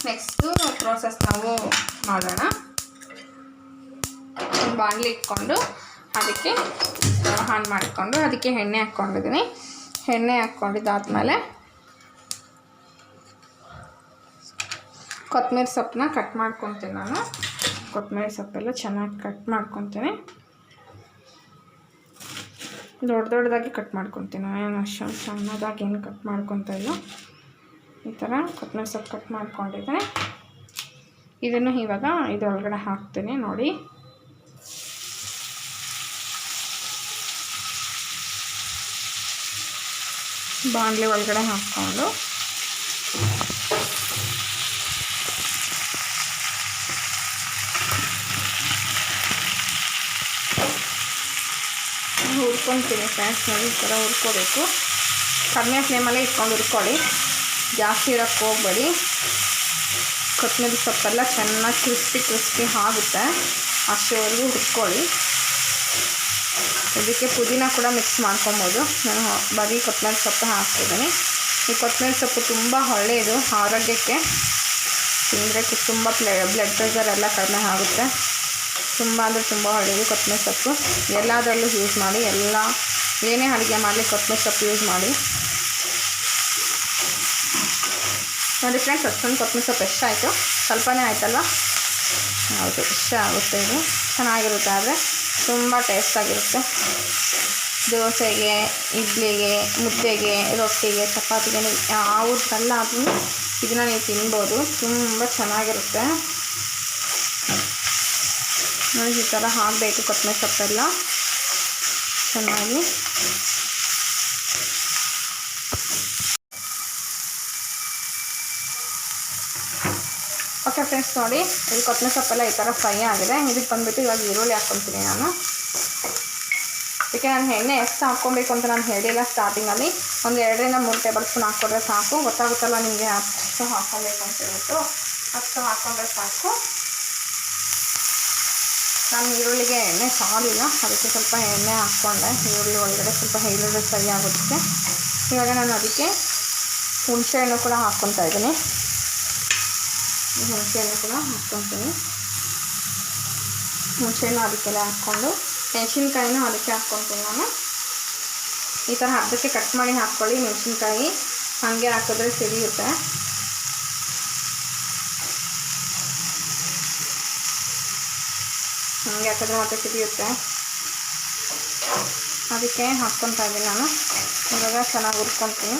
ನೆಕ್ಸ್ಟು ಪ್ರೋಸೆಸ್ ನಾವು ಮಾಡೋಣ. ಒಂದು ಬಾಣಲಿ ಇಟ್ಕೊಂಡು ಅದಕ್ಕೆ ಆನ್ ಮಾಡಿಕೊಂಡು ಅದಕ್ಕೆ ಎಣ್ಣೆ ಹಾಕ್ಕೊಂಡಿದ್ದೀನಿ. ಎಣ್ಣೆ ಹಾಕ್ಕೊಂಡಿದ್ದಾದ್ಮೇಲೆ ಕೊತ್ತಂಬರಿ ಸೊಪ್ಪನ್ನ ಕಟ್ ಮಾಡ್ಕೊತೀನಿ. ನಾನು ಕೊತ್ತಂಬರಿ ಸೊಪ್ಪೆಲ್ಲ ಚೆನ್ನಾಗಿ ಕಟ್ ಮಾಡ್ಕೊತೀನಿ. ದೊಡ್ಡದಾಗಿ ಕಟ್ ಮಾಡ್ಕೊತೀನಿ. ಏನು ಅಷ್ಟೊಂದು ಸಣ್ಣದಾಗಿ ಏನು ಕಟ್ ಮಾಡ್ಕೊತಾ ಇಲ್ಲ. ಈ ಥರ ಕೊತ್ತಂಬರಿ ಸೊಪ್ಪು ಕಟ್ ಮಾಡ್ಕೊಂಡಿದ್ದೀನಿ. ಇದನ್ನು ಇವಾಗ ಇದರೊಳಗಡೆ ಹಾಕ್ತೀನಿ. ನೋಡಿ ಬಾಣಲಿ ಒಳಗಡೆ ಹಾಕ್ಕೊಂಡು ಹುರ್ಕೊತೀನಿ ಫ್ರೆಂಡ್ಸ್. ನೋಡಿ ಈ ಥರ ಹುರ್ಕೋಬೇಕು. ಕಡಿಮೆ ಫ್ಲೇಮಲ್ಲೇ ಇಟ್ಕೊಂಡು ಹುರ್ಕೊಳ್ಳಿ, ಜಾಸ್ತಿ ಇರೋಕ್ಕೆ ಹೋಗಬೇಡಿ. ಕೊತ್ತಂಬರಿ ಸೊಪ್ಪೆಲ್ಲ ಚೆನ್ನಾಗಿ ಕ್ರಿಸ್ಪಿ ಆಗುತ್ತೆ, ಅಷ್ಟರವರೆಗೂ ಹುರ್ಕೊಳ್ಳಿ. ಇದಕ್ಕೆ ಪುದೀನ ಕೂಡ ಮಿಕ್ಸ್ ಮಾಡ್ಕೊಬೋದು. ನಾನು ಬರೀ ಕೊತ್ತಂಬರಿ ಸೊಪ್ಪು ಹಾಕ್ತಿದ್ದೀನಿ. ಈ ಕೊತ್ತಂಬರಿ ಸೊಪ್ಪು ತುಂಬ ಒಳ್ಳೆಯದು ಆರೋಗ್ಯಕ್ಕೆ. ತಿಂದರೆ ತುಂಬ ಬ್ಲಡ್ ಪ್ರೆಷರ್ ಎಲ್ಲ ಕಡಿಮೆ ಆಗುತ್ತೆ. ತುಂಬ ಅಂದರೆ ತುಂಬ ಒಳ್ಳೆಯದು ಕೊತ್ತಂಬರಿ ಸೊಪ್ಪು. ಎಲ್ಲದರಲ್ಲೂ ಯೂಸ್ ಮಾಡಿ, ಏನೇ ಅಡುಗೆ ಮಾಡಲಿ ಕೊತ್ತಂಬರಿ ಸೊಪ್ಪು ಯೂಸ್ ಮಾಡಿ. ನೋಡಿ ಫ್ರೆಂಡ್ಸ್, ಅಷ್ಟೊಂದು ಕೊತ್ತಂಬರಿ ಸೊಪ್ಪು ಎಷ್ಟಾಯಿತು? ಸ್ವಲ್ಪನೇ ಆಯ್ತಲ್ವ? ಹೌದು, ಇಷ್ಟ ಆಗುತ್ತೆ. ಇದು ಚೆನ್ನಾಗಿರುತ್ತೆ, ಆದರೆ ತುಂಬ ಟೇಸ್ಟಾಗಿರುತ್ತೆ. ದೋಸೆಗೆ, ಇಡ್ಲಿಗೆ, ಮುದ್ದೆಗೆ, ರೊಟ್ಟಿಗೆ, ಚಪಾತಿಗೆ ಯಾವುದಕ್ಕೆಲ್ಲ ಆದ್ರೂ ಇದನ್ನು ನೀವು ತಿನ್ಬೋದು. ತುಂಬ ಚೆನ್ನಾಗಿರುತ್ತೆ. ನೋಡಿ ಈ ಥರ ಹಾಕಬೇಕು ಕೊತ್ತಂಬರಿ ಸೊಪ್ಪೆಲ್ಲ ಚೆನ್ನಾಗಿ. ಓಕೆ ಫ್ರೆಂಡ್ಸ್, ನೋಡಿ ಇದು ಕೊತ್ತಂಬರಿ ಸೊಪ್ಪೆಲ್ಲ ಈ ಥರ ಫ್ರೈ ಆಗಿದೆ. ಇದಕ್ಕೆ ಬಂದುಬಿಟ್ಟು ಇವಾಗ ಈರುಳ್ಳಿ ಹಾಕ್ಕೊತೀನಿ ನಾನು. ಅದಕ್ಕೆ ನಾನು ಎಣ್ಣೆ ಎಷ್ಟು ಹಾಕ್ಕೊಬೇಕು ಅಂತ ನಾನು ಹೇಳಿಲ್ಲ ಸ್ಟಾರ್ಟಿಂಗಲ್ಲಿ. ಒಂದು 2-3 ಟೇಬಲ್ ಸ್ಪೂನ್ ಹಾಕ್ಕೊಂಡ್ರೆ ಸಾಕು. ಗೊತ್ತಾಗುತ್ತಲ್ಲ ನಿಮಗೆ ಅಷ್ಟು ಹಾಕ್ಕೊಬೇಕು ಅಂತ ಹೇಳ್ಬಿಟ್ಟು. ಅಷ್ಟು ಹಾಕ್ಕೊಂಡ್ರೆ ಸಾಕು. ನಾನು ಈರುಳ್ಳಿಗೆ ಎಣ್ಣೆ ಸಾಲಿಲ್ಲ, ಅದಕ್ಕೆ ಸ್ವಲ್ಪ ಎಣ್ಣೆ ಹಾಕ್ಕೊಂಡೆ. ಈರುಳ್ಳಿ ಒಳಗಡೆ ಸ್ವಲ್ಪ ಈರುಳ್ಳಿ ಫ್ರೈ ಆಗೋದಕ್ಕೆ. ಇವಾಗ ನಾನು ಅದಕ್ಕೆ ಹುಣಸೆಹಣ್ಣು ಕೂಡ ಹಾಕ್ಕೊತಾ ಇದ್ದೀನಿ. ಹುಣಸೆಹಣ್ಣು ಕೂಡ ಹಾಕ್ಕೊತೀನಿ. ಹುಣಸೆಹಣ್ಣು ಅದಕ್ಕೆಲ್ಲ ಹಾಕ್ಕೊಂಡು ಮೆಣಸಿನ್ಕಾಯಿನೂ ಅದಕ್ಕೆ ಹಾಕ್ಕೊತೀನಿ ನಾನು. ಈ ಥರ ಅರ್ಧಕ್ಕೆ ಕಟ್ ಮಾಡಿ ಹಾಕ್ಕೊಳ್ಳಿ ಮೆಣಸಿನ್ಕಾಯಿ. ಹಾಗೆ ಹಾಕಿದ್ರೆ ಸಿಡಿಯುತ್ತೆ. ಹಾಗೆ ಹಾಕಿದ್ರೆ ಮತ್ತೆ ಸಿಡಿಯುತ್ತೆ. ಅದಕ್ಕೆ ಹಾಕ್ಕೊತಾ ಇದ್ದೀನಿ ನಾನು. ಇವಾಗ ಚೆನ್ನಾಗಿ ಹುರ್ಕೊತೀನಿ.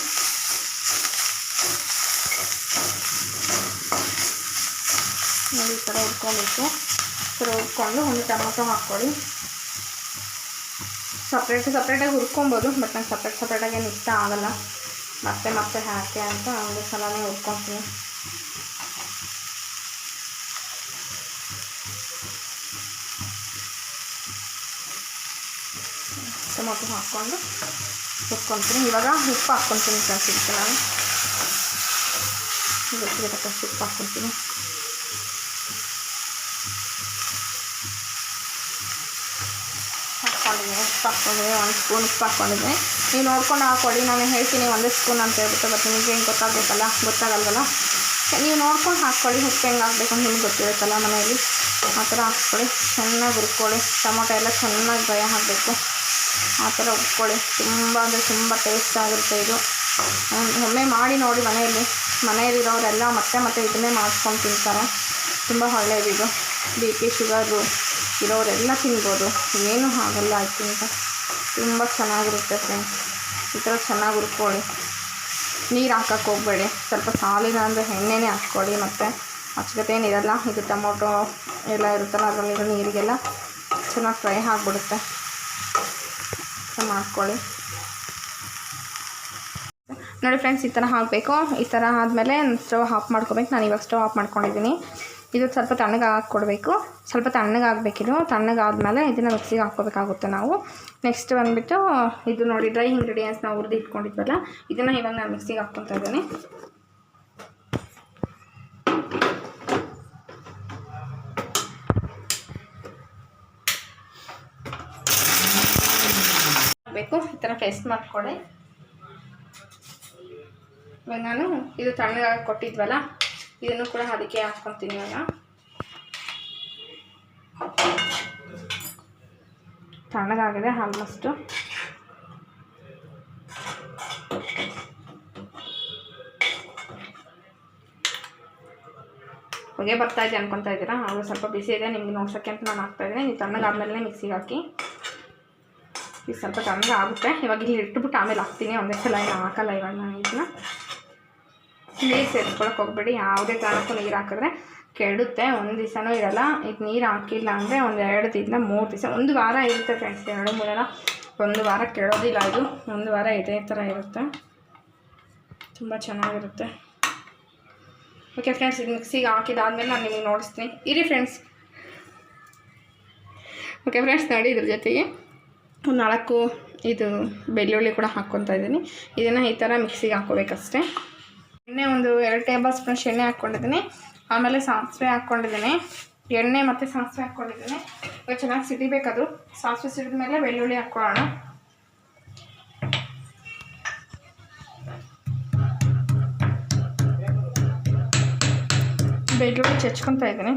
ನೋಡಿ ಈ ಥರ ಹುರ್ಕೊಬೇಕು. ಈ ಥರ ಹುರ್ಕೊಂಡು ಒಂದು ಟೊಮೊಟೊ ಹಾಕ್ಕೊಳ್ಳಿ. ಸಪ್ರೇಟಾಗಿ ಹುರ್ಕೊಬೋದು, ಬಟ್ ನಂಗೆ ಸಪ್ರೇಟಾಗಿ ಏನು ಇಷ್ಟ ಆಗೋಲ್ಲ. ಮತ್ತೆ ಹಾಕಿ ಅಂತ ಒಂದು ಸಲನೇ ಹುರ್ಕೊತೀನಿ. ಟೊಮೊಟೊ ಹಾಕ್ಕೊಂಡು ಹುರ್ಕೊತೀನಿ. ಇವಾಗ ಉಪ್ಪು ಹಾಕ್ಕೊತೀನಿ ಫ್ರೆಂಡ್ಸ್. ಇದಕ್ಕೆ ನಾನು ರುಚಿಗೆ ತಕ್ಕಷ್ಟು ಉಪ್ಪು ಹಾಕ್ಕೊತೀನಿ. ಉಪ್ಪು ಹಾಕ್ಕೊಂಡಿದ್ದೀನಿ. 1 ಸ್ಪೂನ್ ಉಪ್ಪು ಹಾಕ್ಕೊಂಡಿದ್ದೀನಿ. ನೀವು ನೋಡ್ಕೊಂಡು ಹಾಕ್ಕೊಳ್ಳಿ. ನಾನು ಹೇಳ್ತೀನಿ 1 ಸ್ಪೂನ್ ಅಂತ ಹೇಳ್ಬಿಟ್ಟು, ಬಟ್ ನಿಮಗೆ ಹೆಂಗೆ ಗೊತ್ತಾಗಲ್ವಲ್ಲ. ನೀವು ನೋಡ್ಕೊಂಡು ಹಾಕ್ಕೊಳ್ಳಿ. ಉಪ್ಪು ಹೆಂಗೆ ಹಾಕ್ಬೇಕು ಅಂತ ನಿಮ್ಗೆ ಗೊತ್ತಿರುತ್ತಲ್ಲ ಮನೆಯಲ್ಲಿ. ಆ ಥರ ಹಾಕ್ಕೊಳ್ಳಿ. ಚೆನ್ನಾಗಿ ಹುರ್ಕೊಳ್ಳಿ. ಟೊಮೊಟೊ ಎಲ್ಲ ಚೆನ್ನಾಗಿ ಫ್ರೈ ಆಗಬೇಕು. ಆ ಥರ ಹುರ್ಕೊಳ್ಳಿ. ತುಂಬ ಅಂದರೆ ತುಂಬ ಟೇಸ್ಟ್ ಆಗಿರುತ್ತೆ ಇದು. ಒಮ್ಮೆ ಮಾಡಿ ನೋಡಿ ಮನೆಯಲ್ಲಿರೋರೆಲ್ಲ ಮತ್ತೆ ಇದನ್ನೇ ಮಾಡಿಸ್ಕೊಂಡು ತಿಂತಾರೆ. ತುಂಬ ಒಳ್ಳೆಯದು ಇದು. BP ಶುಗರು ಇರೋರೆಲ್ಲ ತಿನ್ಬೋದು, ಏನೂ ಆಗಲ್ಲ ಅದಕ್ಕಿಂತ. ತುಂಬ ಚೆನ್ನಾಗಿರುತ್ತೆ ಫ್ರೆಂಡ್ಸ್. ಈ ಥರ ಚೆನ್ನಾಗಿ ಹುರ್ಕೊಳ್ಳಿ. ನೀರು ಹಾಕೋಕ್ಕೆ ಹೋಗಬೇಡಿ. ಸ್ವಲ್ಪ ಸಾಲಿನ ಅಂದರೆ ಎಣ್ಣೆನೇ ಹಾಕ್ಕೊಳ್ಳಿ. ಮತ್ತು ಅವಶ್ಯಕತೆ ಏನಿರಲ್ಲ. ಇದು ಟೊಮೊಟೊ ಎಲ್ಲ ಇರುತ್ತಲ್ಲ, ಅದರಲ್ಲಿರೋ ನೀರಿಗೆಲ್ಲ ಚೆನ್ನಾಗಿ ಫ್ರೈ ಆಗಿಬಿಡುತ್ತೆ. ಮಾಡ್ಕೊಳ್ಳಿ. ನೋಡಿ ಫ್ರೆಂಡ್ಸ್, ಈ ಥರ ಹಾಕಬೇಕು. ಈ ಥರ ಆದಮೇಲೆ ಸ್ಟವ್ ಆಫ್ ಮಾಡ್ಕೋಬೇಕು. ನಾನು ಇವಾಗ ಸ್ಟವ್ ಆಫ್ ಮಾಡ್ಕೊಂಡಿದ್ದೀನಿ. ಇದು ಸ್ವಲ್ಪ ತಣ್ಣಗೆ ಹಾಕ್ಕೊಡ್ಬೇಕು. ಸ್ವಲ್ಪ ತಣ್ಣಗಾಗಬೇಕಿದು. ತಣ್ಣಗಾದ್ಮೇಲೆ ಇದನ್ನು ಮಿಕ್ಸಿಗೆ ಹಾಕ್ಕೋಬೇಕಾಗುತ್ತೆ ನಾವು. ನೆಕ್ಸ್ಟ್ ಬಂದುಬಿಟ್ಟು ಇದು ನೋಡಿ ಡ್ರೈ ಇಂಗ್ರೀಡಿಯೆಂಟ್ಸ್ ನಾವು ಹುರಿದು ಇಟ್ಕೊಂಡಿದ್ವಲ್ಲ, ಇದನ್ನು ಇವಾಗ ನಾನು ಮಿಕ್ಸಿಗೆ ಹಾಕ್ಕೊತಾ ಇದ್ದೀನಿ. ಬೇಕು ಈ ಥರ ಪೇಸ್ಟ್ ಮಾಡ್ಕೊಳ್ಳಿ. ಇವಾಗ ನಾನು ಇದು ತಣ್ಣಗಾಗಿ ಕೊಟ್ಟಿದ್ವಲ್ಲ, ಇದನ್ನು ಕೂಡ ಅದಕ್ಕೆ ಹಾಕ್ಕೊತೀನಿ. ಇವಾಗ ತಣ್ಣಗಾಗಿದೆ ಆಲ್ಮೋಸ್ಟು. ಹೊಗೆ ಬರ್ತಾ ಇದೆ ಅನ್ಕೊತಾ ಇದ್ದೀರಾ? ಅದು ಸ್ವಲ್ಪ ಬಿಸಿ ಇದೆ, ನಿಮ್ಗೆ ನೋಡ್ಸೋಕ್ಕೆ ಅಂತ ನಾನು ಹಾಕ್ತಾಯಿದ್ದೀನಿ. ನೀವು ತಣ್ಣಗಾದ್ಮೇಲೆ ಮಿಕ್ಸಿಗೆ ಹಾಕಿ. ಇದು ಸ್ವಲ್ಪ ತಣ್ಣಗೆ ಆಗುತ್ತೆ. ಇವಾಗ ಇಲ್ಲಿ ಇಟ್ಬಿಟ್ಟು ಆಮೇಲೆ ಹಾಕ್ತೀನಿ. ಒಂದೇ ಸಲ ಏನು ಹಾಕಲ್ಲ ಇವಾಗ ನಾನು ಇದನ್ನ. ನೀರು ಸೇರಿಸ್ಕೊಳಕ್ಕೆ ಹೋಗ್ಬೇಡಿ. ಯಾವುದೇ ಕಾರಣಕ್ಕೂ ನೀರು ಹಾಕಿದ್ರೆ ಕೆಡುತ್ತೆ, ಒಂದು ದಿವಸನೂ ಇರಲ್ಲ. ಇದು ನೀರು ಹಾಕಿಲ್ಲ ಅಂದರೆ ಒಂದು 2 ದಿನ 3 ದಿವಸ, 1 ವಾರ ಇರುತ್ತೆ ಫ್ರೆಂಡ್ಸ್. 2-3 1 ವಾರ ಕೆಡೋದಿಲ್ಲ ಇದು. 1 ವಾರ ಇದೇ ಥರ ಇರುತ್ತೆ, ತುಂಬ ಚೆನ್ನಾಗಿರುತ್ತೆ. ಓಕೆ ಫ್ರೆಂಡ್ಸ್, ಇದು ಮಿಕ್ಸಿಗೆ ಹಾಕಿದಾದ್ಮೇಲೆ ನಾನು ನಿಮಗೆ ನೋಡಿಸ್ತೀನಿ ಇರಿ ಫ್ರೆಂಡ್ಸ್. ಓಕೆ ಫ್ರೆಂಡ್ಸ್, ನೋಡಿ ಇದ್ರ ಜೊತೆಗೆ 4 ಇದು ಬೆಳ್ಳುಳ್ಳಿ ಕೂಡ ಹಾಕ್ಕೊತಾ ಇದ್ದೀನಿ. ಇದನ್ನು ಈ ಥರ ಮಿಕ್ಸಿಗೆ ಹಾಕ್ಕೋಬೇಕಷ್ಟೇ. ಎಣ್ಣೆ ಒಂದು 2 ಟೇಬಲ್ ಸ್ಪೂನ್ ಎಣ್ಣೆ ಹಾಕ್ಕೊಂಡಿದ್ದೀನಿ. ಆಮೇಲೆ ಸಾಸಿವೆ ಹಾಕ್ಕೊಂಡಿದ್ದೀನಿ. ಎಣ್ಣೆ ಮತ್ತು ಸಾಸಿವೆ ಹಾಕ್ಕೊಂಡಿದ್ದೀನಿ. ಇವಾಗ ಚೆನ್ನಾಗಿ ಸಿಡಿಬೇಕದು. ಸಾಸಿವೆ ಸಿಡಿದ ಮೇಲೆ ಬೆಳ್ಳುಳ್ಳಿ ಹಾಕ್ಕೊಳ್ಳೋಣ. ಬೆಳ್ಳುಳ್ಳಿ ಚಚ್ಕೊತಾ ಇದ್ದೀನಿ.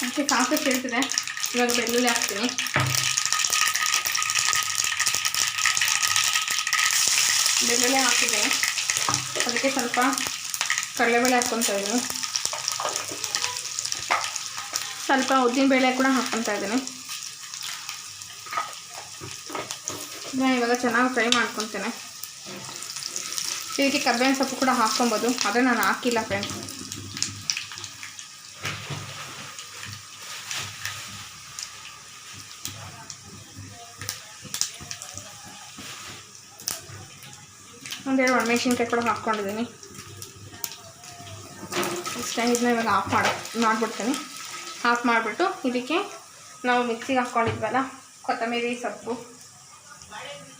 ಅದಕ್ಕೆ ಸಾಸಿವೆ ಸಿಡ್ತಿದೆ. ಇವಾಗ ಬೆಳ್ಳುಳ್ಳಿ ಹಾಕ್ತೀನಿ. ಬೆಳ್ಳುಳ್ಳಿ ಹಾಕಿದ್ದೀನಿ. ಅದಕ್ಕೆ ಸ್ವಲ್ಪ ಕಡಲೆಬೇಳೆ ಹಾಕ್ಕೊತಾ ಇದ್ದೀನಿ. ಸ್ವಲ್ಪ ಉದ್ದಿನಬೇಳೆ ಕೂಡ ಹಾಕ್ಕೊತಾ ಇದ್ದೀನಿ. ಇವಾಗ ಚೆನ್ನಾಗಿ ಫ್ರೈ ಮಾಡ್ಕೊತೇನೆ. ಇದಕ್ಕೆ ಕರ್ಬೇವಿನ ಸೊಪ್ಪು ಕೂಡ ಹಾಕ್ಕೊಬೋದು, ಆದರೆ ನಾನು ಹಾಕಿಲ್ಲ ಫ್ರೆಂಡ್ಸ್. ಒಂದೆರಡು ಒಣಮೆಣಸಿನ್ಕಾಯಿ ಕೂಡ ಹಾಕ್ಕೊಂಡಿದ್ದೀನಿ. ಇಷ್ಟ ಇದನ್ನ ಇವಾಗ ಆಫ್ ಮಾಡಿಬಿಡ್ತೀನಿ. ಆಫ್ ಮಾಡಿಬಿಟ್ಟು ಇದಕ್ಕೆ ನಾವು ಮಿಕ್ಸಿಗೆ ಹಾಕ್ಕೊಂಡಿದ್ವಲ್ಲ ಕೊತ್ತಂಬರಿ ಸೊಪ್ಪು,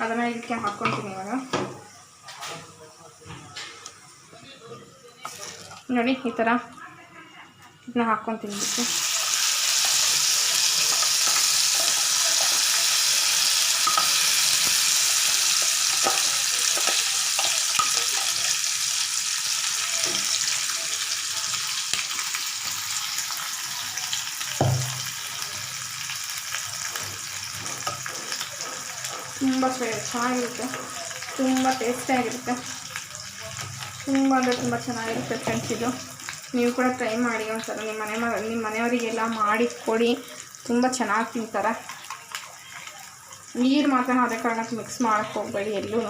ಅದನ್ನು ಇದಕ್ಕೆ ಹಾಕ್ಕೊತೀನಿ. ಇವಾಗ ನೋಡಿ ಈ ಥರ ಇದನ್ನ ಹಾಕ್ಕೊತೀನಿ ಇದಕ್ಕೆ. ತುಂಬ ಚೆನ್ನಾಗಿರುತ್ತೆ, ತುಂಬ ಟೇಸ್ಟಿಯಾಗಿರುತ್ತೆ. ತುಂಬ ಅಂದರೆ ತುಂಬ ಚೆನ್ನಾಗಿರುತ್ತೆ ಫ್ರೆಂಡ್ಸ್. ಇದು ನೀವು ಕೂಡ ಟ್ರೈ ಮಾಡಿ ಒಂದ್ಸಲ. ನಿಮ್ಮ ಮನೆಯವರಿಗೆಲ್ಲ ಮಾಡಿ ಕೊಡಿ, ತುಂಬ ಚೆನ್ನಾಗಿ ತಿಂತಾರೆ. ನೀರು ಮಾತ್ರ ಅದೇ ಕಾರಣಕ್ಕೆ ಮಿಕ್ಸ್ ಮಾಡೋಕ್ಕೆ ಹೋಗಬೇಡಿ ಎಲ್ಲೂ.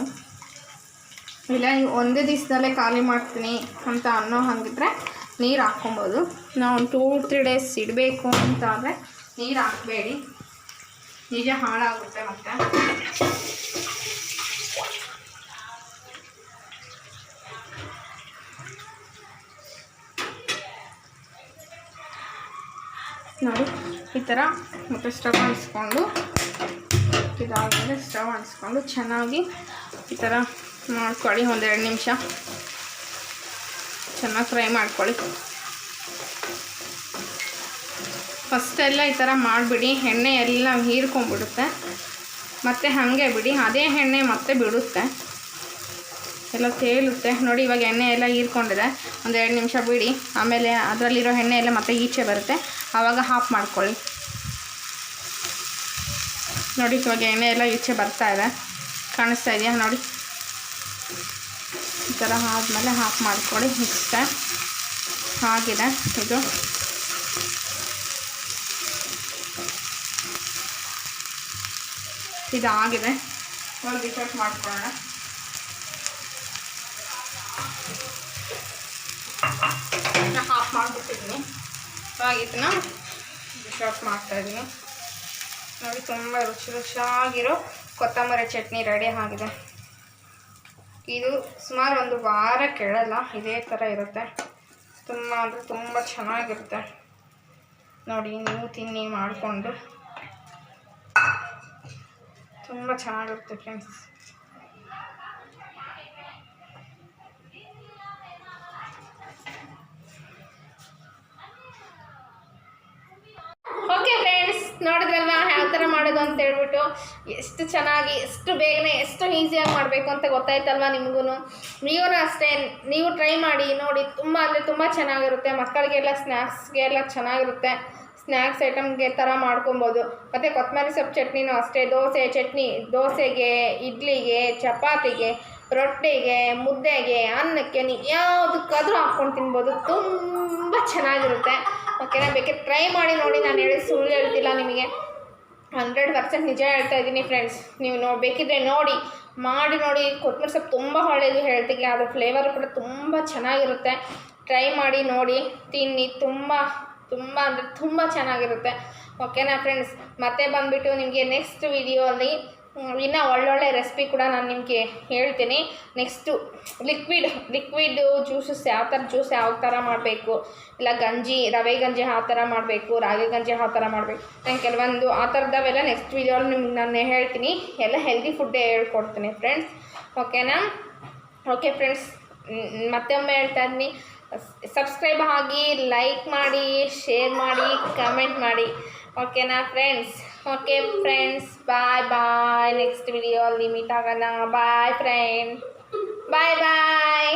ಇಲ್ಲ ನೀವು ಒಂದೇ ದಿವಸದಲ್ಲೇ ಖಾಲಿ ಮಾಡ್ತೀನಿ ಅಂತ ಅನ್ನೋ ಹಾಗಿದ್ರೆ ನೀರು ಹಾಕ್ಕೊಬೋದು. ನಾವು ಒಂದು 2-3 ಡೇಸ್ ಇಡಬೇಕು ಅಂತ ಆದರೆ ನೀರು ಹಾಕಬೇಡಿ, ನಿಜ ಹಾಳಾಗುತ್ತೆ ಮತ್ತೆ. ನೋಡಿ ಈ ಥರ. ಮತ್ತು ಸ್ಟವ್ ಅಂಟಿಸ್ಕೊಂಡು ಇದಾದಮೇಲೆ ಸ್ಟವ್ ಅಂಟಿಸ್ಕೊಂಡು ಚೆನ್ನಾಗಿ ಈ ಥರ ಮಾಡ್ಕೊಳ್ಳಿ. 1-2 ನಿಮಿಷ ಚೆನ್ನಾಗಿ ಫ್ರೈ ಮಾಡ್ಕೊಳ್ಳಿ. ಫಸ್ಟೆಲ್ಲ ಈ ಥರ ಮಾಡಿಬಿಡಿ, ಎಣ್ಣೆ ಎಲ್ಲ ಹೀರ್ಕೊಂಡ್ಬಿಡುತ್ತೆ. ಮತ್ತು ಹಾಗೆ ಬಿಡಿ, ಅದೇ ಎಣ್ಣೆ ಮತ್ತೆ ಬಿಡುತ್ತೆ, ಎಲ್ಲ ತೇಲುತ್ತೆ. ನೋಡಿ ಇವಾಗ ಎಣ್ಣೆ ಎಲ್ಲ ಹೀರ್ಕೊಂಡಿದೆ. 1-2 ನಿಮಿಷ ಬಿಡಿ, ಆಮೇಲೆ ಅದರಲ್ಲಿರೋ ಎಣ್ಣೆ ಎಲ್ಲ ಮತ್ತೆ ಈಚೆ ಬರುತ್ತೆ, ಆವಾಗ ಆಫ್ ಮಾಡ್ಕೊಳ್ಳಿ. ನೋಡಿ ಇವಾಗ ಎಣ್ಣೆ ಎಲ್ಲ ಈಚೆ ಬರ್ತಾ ಇದೆ, ಕಾಣಿಸ್ತಾ ಇದೆಯಾ? ನೋಡಿ ಈ ಥರ ಆದಮೇಲೆ ಆಫ್ ಮಾಡ್ಕೊಳ್ಳಿ. ಇಷ್ಟೇ ಆಗಿದೆ ಇದು. ಇದಾಗಿದೆ. ಇವಾಗ ಡಿಶ್ ಮಾಡ್ಕೊಳ್ಳೋಣ. ಆಫ್ ಮಾಡಿಬಿಟ್ಟಿದ್ದೀನಿ. ಇವಾಗ ಇದನ್ನ ಡಿಶ್ ಮಾಡ್ತಾಯಿದ್ದೀನಿ. ನೋಡಿ ತುಂಬ ರುಚಿಯಾಗಿರೋ ಕೊತ್ತಂಬರಿ ಚಟ್ನಿ ರೆಡಿ ಆಗಿದೆ. ಇದು ಸುಮಾರು ಒಂದು ವಾರ ಕೆಡಲ್ಲ, ಇದೇ ಥರ ಇರುತ್ತೆ. ತುಂಬ ಅಂದರೆ ತುಂಬ ಚೆನ್ನಾಗಿರುತ್ತೆ. ನೋಡಿ ನೀವು ತಿನ್ನಿ ಮಾಡಿಕೊಂಡು, ತುಂಬ ಚೆನ್ನಾಗಿರುತ್ತೆ ಫ್ರೆಂಡ್ಸ್. ಓಕೆ ಫ್ರೆಂಡ್ಸ್, ನೋಡಿದ್ರಲ್ವಾ ಯಾವ ಥರ ಮಾಡೋದು ಅಂತ ಹೇಳ್ಬಿಟ್ಟು. ಎಷ್ಟು ಚೆನ್ನಾಗಿ, ಎಷ್ಟು ಬೇಗನೆ, ಎಷ್ಟು ಈಸಿಯಾಗಿ ಮಾಡಬೇಕು ಅಂತ ಗೊತ್ತಾಯ್ತಲ್ವ ನಿಮಗೂ. ನೀವು ಅಷ್ಟೇ, ನೀವು ಟ್ರೈ ಮಾಡಿ ನೋಡಿ. ತುಂಬ ಅಂದರೆ ತುಂಬ ಚೆನ್ನಾಗಿರುತ್ತೆ. ಮಕ್ಕಳಿಗೆಲ್ಲ ಸ್ನ್ಯಾಕ್ಸ್ಗೆಲ್ಲ ಚೆನ್ನಾಗಿರುತ್ತೆ. ಸ್ನ್ಯಾಕ್ಸ್ ಐಟಮ್ಗೆ ಥರ ಮಾಡ್ಕೊಬೋದು. ಮತ್ತು ಕೊತ್ತಂಬರಿ ಸೊಪ್ಪು ಚಟ್ನಿನೂ ಅಷ್ಟೇ. ದೋಸೆಗೆ, ಇಡ್ಲಿಗೆ, ಚಪಾತಿಗೆ, ರೊಟ್ಟಿಗೆ, ಮುದ್ದೆಗೆ, ಅನ್ನಕ್ಕೆ ನೀವು ಯಾವುದಕ್ಕಾದರೂ ಹಾಕ್ಕೊಂಡು ತಿನ್ಬೋದು. ತುಂಬ ಚೆನ್ನಾಗಿರುತ್ತೆ. ಓಕೆನಾ? ಬೇಕಿದ್ರೆ ಟ್ರೈ ಮಾಡಿ ನೋಡಿ. ನಾನು ಹೇಳಿ ಸುಳ್ಳು ಹೇಳ್ತಿಲ್ಲ ನಿಮಗೆ, 100% ನಿಜ ಹೇಳ್ತಾ ಇದ್ದೀನಿ ಫ್ರೆಂಡ್ಸ್. ನೀವು ಬೇಕಿದ್ರೆ ನೋಡಿ, ಮಾಡಿ ನೋಡಿ. ಕೊತ್ತಂಬರಿ ಸೊಪ್ಪು ತುಂಬ ಒಳ್ಳೆಯದು ಹೆಲ್ತಿಗೆ. ಅದ್ರ ಫ್ಲೇವರು ಕೂಡ ತುಂಬ ಚೆನ್ನಾಗಿರುತ್ತೆ. ಟ್ರೈ ಮಾಡಿ ನೋಡಿ, ತಿನ್ನಿ. ತುಂಬ ಅಂದರೆ ತುಂಬ ಚೆನ್ನಾಗಿರುತ್ತೆ. ಓಕೆನಾ ಫ್ರೆಂಡ್ಸ್? ಮತ್ತೆ ಬಂದುಬಿಟ್ಟು ನಿಮಗೆ ನೆಕ್ಸ್ಟ್ ವಿಡಿಯೋಲ್ಲಿ ಇನ್ನೂ ಒಳ್ಳೊಳ್ಳೆ ರೆಸಿಪಿ ಕೂಡ ನಾನು ನಿಮಗೆ ಹೇಳ್ತೀನಿ. ನೆಕ್ಸ್ಟು ಲಿಕ್ವಿಡ್ ಜ್ಯೂಸಸ್ ಯಾವ ಥರ ಮಾಡಬೇಕು, ಇಲ್ಲ ರವೆ ಗಂಜಿ ಯಾವ ಥರ ಮಾಡಬೇಕು, ರಾಗಿ ಗಂಜಿ ಯಾವ ಥರ ಮಾಡಬೇಕು, ನಾನು ಕೆಲವೊಂದು ಆ ಥರದವೆಲ್ಲ ನೆಕ್ಸ್ಟ್ ವಿಡಿಯೋಲ್ಲಿ ನಿಮ್ಗೆ ನಾನು ಹೇಳ್ತೀನಿ. ಎಲ್ಲ ಹೆಲ್ದಿ ಫುಡ್ಡೇ ಹೇಳ್ಕೊಡ್ತೀನಿ ಫ್ರೆಂಡ್ಸ್. ಓಕೆನಾ? ಓಕೆ ಫ್ರೆಂಡ್ಸ್, ಮತ್ತೊಮ್ಮೆ ಹೇಳ್ತಾ ಇದ್ದೀನಿ, ಸಬ್ಸ್ಕ್ರೈಬ್ ಆಗಿ, ಲೈಕ್ ಮಾಡಿ, ಶೇರ್ ಮಾಡಿ, ಕಮೆಂಟ್ ಮಾಡಿ. ಓಕೆನಾ ಫ್ರೆಂಡ್ಸ್? ಓಕೆ ಫ್ರೆಂಡ್ಸ್, ಬಾಯ್. ನೆಕ್ಸ್ಟ್ ವಿಡಿಯೋ ಅಲ್ಲಿ ಮೀಟ್ ಆಗೋಣ. ಬಾಯ್ ಫ್ರೆಂಡ್, ಬಾಯ್.